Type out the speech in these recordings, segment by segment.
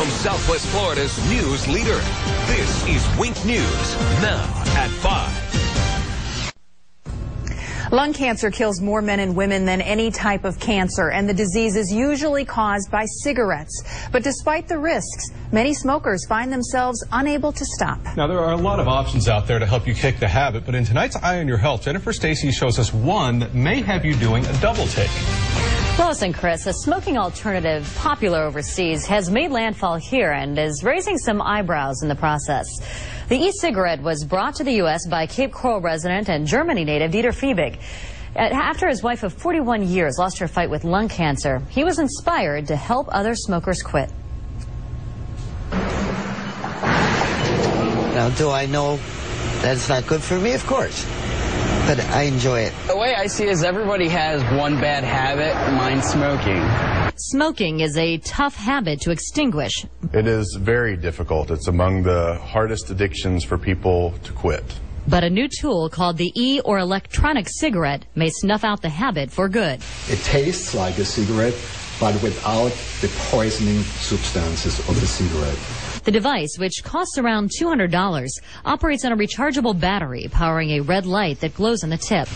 From Southwest Florida's news leader, this is Wink News, now at 5. Lung cancer kills more men and women than any type of cancer, and the disease is usually caused by cigarettes. But despite the risks, many smokers find themselves unable to stop. Now, there are a lot of options out there to help you kick the habit, but in tonight's Eye on Your Health, Jennifer Stacy shows us one that may have you doing a double take. Lois and Chris, a smoking alternative popular overseas has made landfall here and is raising some eyebrows in the process. The e-cigarette was brought to the U.S. by Cape Coral resident and Germany native Dieter Fiebig. After his wife of 41 years lost her fight with lung cancer, he was inspired to help other smokers quit. Now, do I know that it's not good for me? Of course. But I enjoy it. The way I see it is everybody has one bad habit, mine's smoking. Smoking is a tough habit to extinguish. It is very difficult. It's among the hardest addictions for people to quit. But a new tool called the e- or electronic cigarette may snuff out the habit for good. It tastes like a cigarette, but without the poisoning substances of the cigarette. The device, which costs around $200, operates on a rechargeable battery powering a red light that glows on the tip.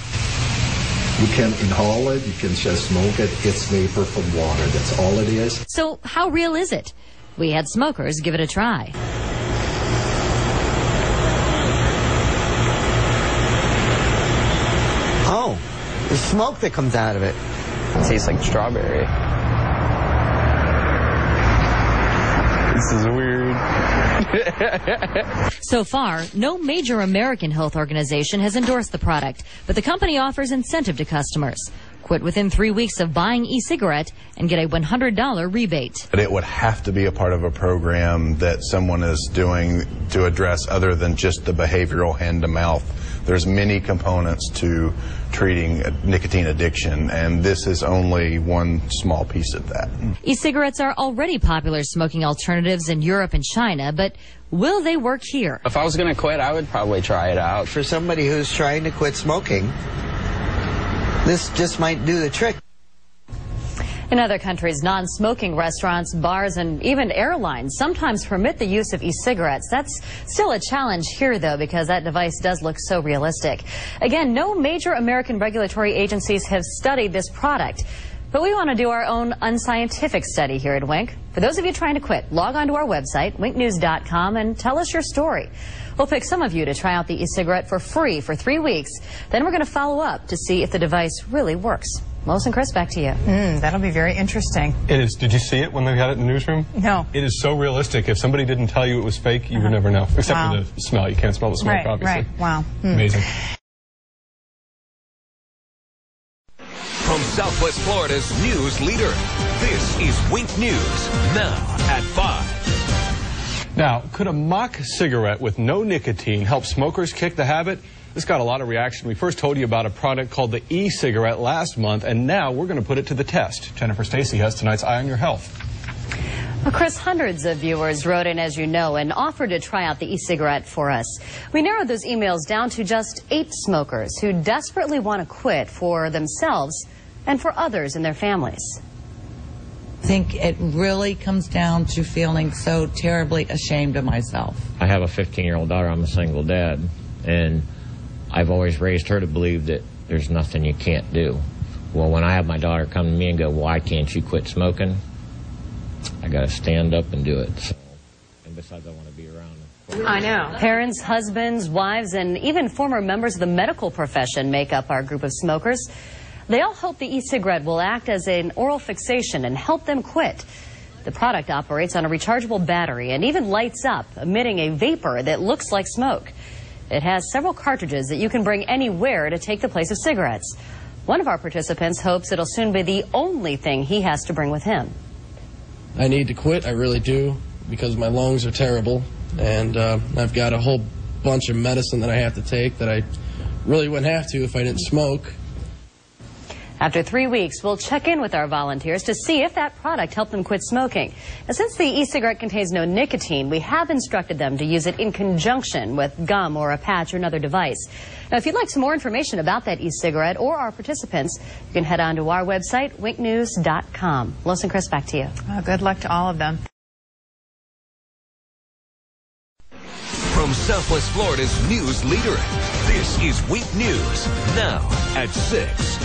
You can inhale it, you can just smoke it. It's vapor from water. That's all it is. So how real is it? We had smokers give it a try. Oh, the smoke that comes out of it. It tastes like strawberry. This is weird. So far, no major American health organization has endorsed the product, but the company offers incentive to customers. Quit within 3 weeks of buying e-cigarette and get a $100 rebate. But it would have to be a part of a program that someone is doing to address other than just the behavioral hand-to-mouth. There's many components to treating nicotine addiction, and this is only one small piece of that. E-cigarettes are already popular smoking alternatives in Europe and China, but will they work here? If I was going to quit, I would probably try it out. For somebody who's trying to quit smoking, this just might do the trick. In other countries, non-smoking restaurants, bars, and even airlines sometimes permit the use of e-cigarettes. That's still a challenge here, though, because that device does look so realistic. Again, no major American regulatory agencies have studied this product. But we want to do our own unscientific study here at Wink. For those of you trying to quit, log on to our website, winknews.com, and tell us your story. We'll pick some of you to try out the e-cigarette for free for 3 weeks. Then we're going to follow up to see if the device really works. Lois and Chris, back to you. That'll be very interesting. It is. Did you see it when they had it in the newsroom? No. It is so realistic. If somebody didn't tell you it was fake, you would never know. Except for the smell. You can't smell the smoke, obviously. Right. Wow. Amazing. From Southwest Florida's news leader, this is Wink News, now at 5. Now, could a mock cigarette with no nicotine help smokers kick the habit? This got a lot of reaction. We first told you about a product called the e-cigarette last month, and now we're going to put it to the test. Jennifer Stacy has tonight's Eye on Your Health. Well, Chris, hundreds of viewers wrote in, as you know, and offered to try out the e-cigarette for us. We narrowed those emails down to just 8 smokers who desperately want to quit for themselves and for others in their families. I think it really comes down to feeling so terribly ashamed of myself. I have a 15-year-old daughter. I'm a single dad, and I've always raised her to believe that there's nothing you can't do. Well, when I have my daughter come to me and go, why can't you quit smoking? I got to stand up and do it. So, and besides, I want to be around. I know. Parents, husbands, wives, and even former members of the medical profession make up our group of smokers. They all hope the e-cigarette will act as an oral fixation and help them quit. The product operates on a rechargeable battery and even lights up, emitting a vapor that looks like smoke. It has several cartridges that you can bring anywhere to take the place of cigarettes. One of our participants hopes it'll soon be the only thing he has to bring with him. I need to quit, I really do, because my lungs are terrible, and I've got a whole bunch of medicine that I have to take that I really wouldn't have to if I didn't smoke. After 3 weeks, we'll check in with our volunteers to see if that product helped them quit smoking. Now, since the e-cigarette contains no nicotine, we have instructed them to use it in conjunction with gum or a patch or another device. Now, if you'd like some more information about that e-cigarette or our participants, you can head on to our website, winknews.com. Lois and Chris, back to you. Good luck to all of them. Southwest Florida's news leader. This is Wink News, now at 6.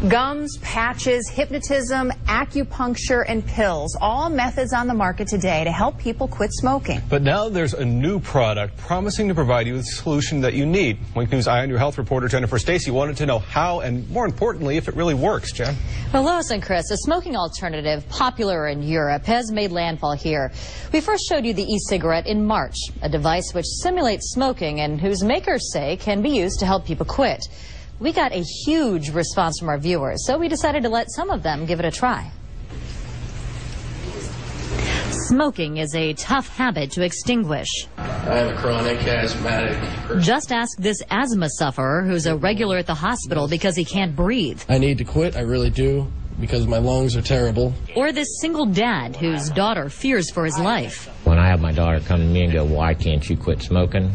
Gums, patches, hypnotism, acupuncture, and pills, all methods on the market today to help people quit smoking. But now there's a new product promising to provide you with a solution that you need. Wink News Eye on Your Health reporter Jennifer Stacy wanted to know how and, more importantly, if it really works. Jen? Well, Lois and Chris, a smoking alternative popular in Europe has made landfall here. We first showed you the e-cigarette in March, a device which simulates smoking and whose makers say can be used to help people quit. We got a huge response from our viewers, so we decided to let some of them give it a try. Smoking is a tough habit to extinguish. I have a chronic asthmatic person. Just ask this asthma sufferer who's a regular at the hospital because he can't breathe. I need to quit, I really do, because my lungs are terrible. Or this single dad whose daughter fears for his life. When I have my daughter come to me and go, why can't you quit smoking?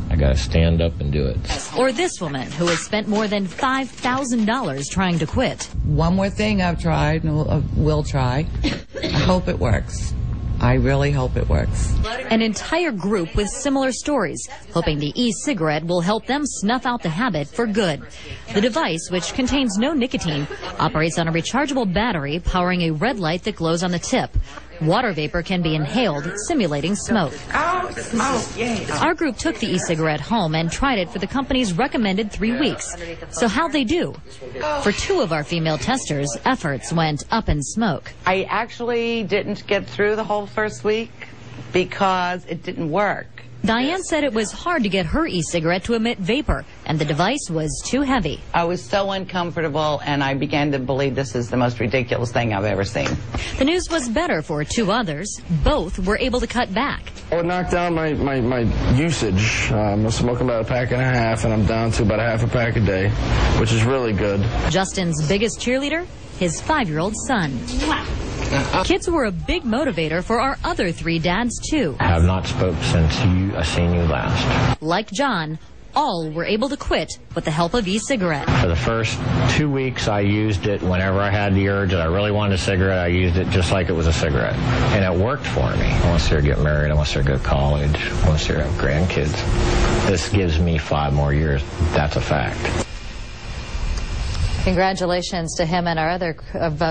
I gotta stand up and do it. Or this woman who has spent more than $5,000 trying to quit. One more thing I've tried and will try. I hope it works. I really hope it works. An entire group with similar stories, hoping the e-cigarette will help them snuff out the habit for good. The device, which contains no nicotine, operates on a rechargeable battery powering a red light that glows on the tip. Water vapor can be inhaled, simulating smoke. Oh, smoke, yeah. Our group took the e-cigarette home and tried it for the company's recommended 3 weeks. So how'd they do? For 2 of our female testers, efforts went up in smoke. I actually didn't get through the whole first week because it didn't work. Diane said it was hard to get her e-cigarette to emit vapor, and the device was too heavy. I was so uncomfortable, and I began to believe this is the most ridiculous thing I've ever seen. The news was better for 2 others. Both were able to cut back. I would knock down my usage. I'm smoking about a pack and a half, and I'm down to about a half a pack a day, which is really good. Justin's biggest cheerleader? His 5-year-old son. Kids were a big motivator for our other 3 dads, too. I have not spoke since I seen you last. Like John, all were able to quit with the help of e-cigarette. For the first 2 weeks, I used it whenever I had the urge that I really wanted a cigarette. I used it just like it was a cigarette. And it worked for me. I want to see her get married. I want to see her go to college. I want to see her have grandkids. This gives me 5 more years. That's a fact. Congratulations to him and our other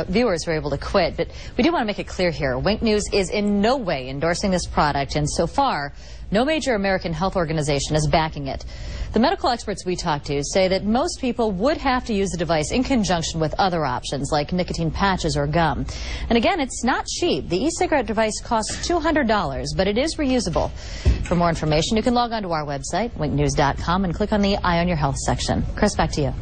viewers who were able to quit. But we do want to make it clear here, Wink News is in no way endorsing this product, and so far, no major American health organization is backing it. The medical experts we talked to say that most people would have to use the device in conjunction with other options like nicotine patches or gum. And again, it's not cheap. The e-cigarette device costs $200, but it is reusable. For more information, you can log on to our website, winknews.com, and click on the Eye on Your Health section. Chris, back to you.